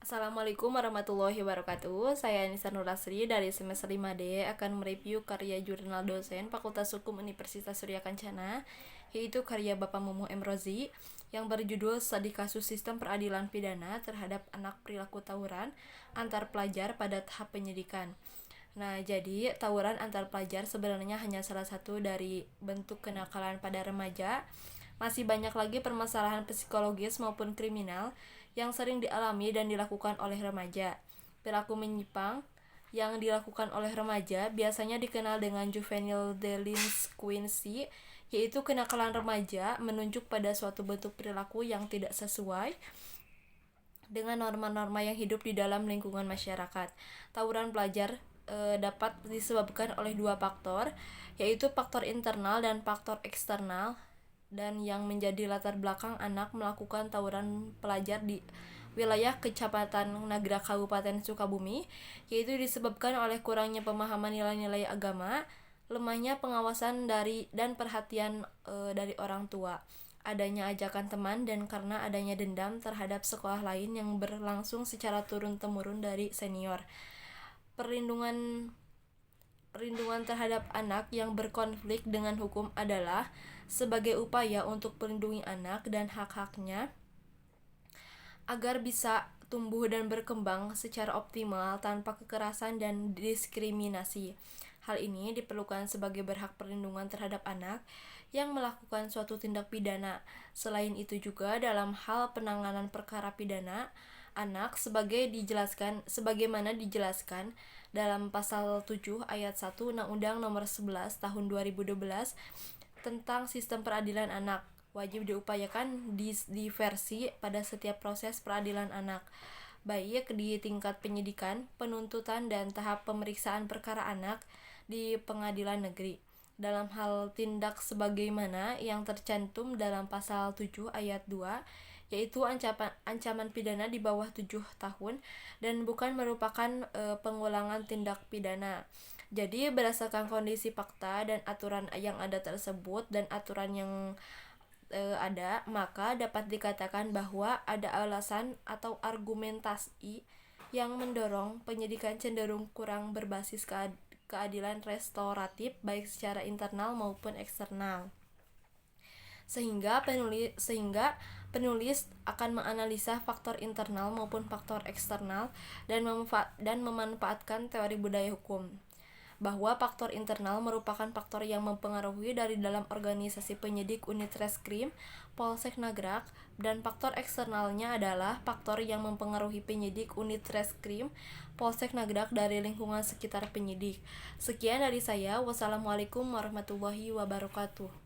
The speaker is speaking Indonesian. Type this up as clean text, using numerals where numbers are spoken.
Assalamualaikum warahmatullahi wabarakatuh. Saya Nisa Nurasri dari semester 5D akan mereview karya jurnal dosen Fakultas Hukum Universitas Surya Kencana, yaitu karya Bapak Mumu M. Rozi yang berjudul Studi Kasus Sistem Peradilan Pidana terhadap Anak Perilaku Tawuran Antar Pelajar pada Tahap Penyidikan. Nah, jadi tawuran antar pelajar sebenarnya hanya salah satu dari bentuk kenakalan pada remaja. Masih banyak lagi permasalahan psikologis maupun kriminal yang sering dialami dan dilakukan oleh remaja. Perilaku menyimpang yang dilakukan oleh remaja biasanya dikenal dengan juvenile delinquency, yaitu kenakalan remaja menunjuk pada suatu bentuk perilaku yang tidak sesuai dengan norma-norma yang hidup di dalam lingkungan masyarakat. Tawuran pelajar dapat disebabkan oleh dua faktor, yaitu faktor internal dan faktor eksternal, dan yang menjadi latar belakang anak melakukan tawuran pelajar di wilayah Kecamatan Nagrag Kabupaten Sukabumi, yaitu disebabkan oleh kurangnya pemahaman nilai-nilai agama, lemahnya pengawasan dan perhatian dari orang tua, adanya ajakan teman, dan karena adanya dendam terhadap sekolah lain yang berlangsung secara turun-temurun dari senior. Perlindungan terhadap anak yang berkonflik dengan hukum adalah sebagai upaya untuk melindungi anak dan hak-haknya agar bisa tumbuh dan berkembang secara optimal tanpa kekerasan dan diskriminasi. Hal ini diperlukan sebagai berhak perlindungan terhadap anak yang melakukan suatu tindak pidana. Selain itu juga dalam hal penanganan perkara pidana anak sebagaimana dijelaskan dalam pasal 7 ayat 1 Undang-Undang Nomor 11 Tahun 2012 tentang Sistem Peradilan Anak. Wajib diupayakan diversi pada setiap proses peradilan anak, baik di tingkat penyidikan, penuntutan, dan tahap pemeriksaan perkara anak di pengadilan negeri. Dalam hal tindak sebagaimana yang tercantum dalam pasal 7 ayat 2, yaitu ancaman pidana di bawah 7 tahun dan bukan merupakan pengulangan tindak pidana. Jadi berdasarkan kondisi fakta dan aturan yang ada tersebut dan aturan yang ada, maka dapat dikatakan bahwa ada alasan atau argumentasi yang mendorong penyidikan cenderung kurang berbasis keadilan restoratif baik secara internal maupun eksternal. Sehingga penulis akan menganalisa faktor internal maupun faktor eksternal dan memanfaatkan teori budaya hukum, bahwa faktor internal merupakan faktor yang mempengaruhi dari dalam organisasi penyidik unit reskrim Polsek Nagrag, dan faktor eksternalnya adalah faktor yang mempengaruhi penyidik unit reskrim Polsek Nagrag dari lingkungan sekitar penyidik. Sekian dari saya. Wassalamualaikum warahmatullahi wabarakatuh.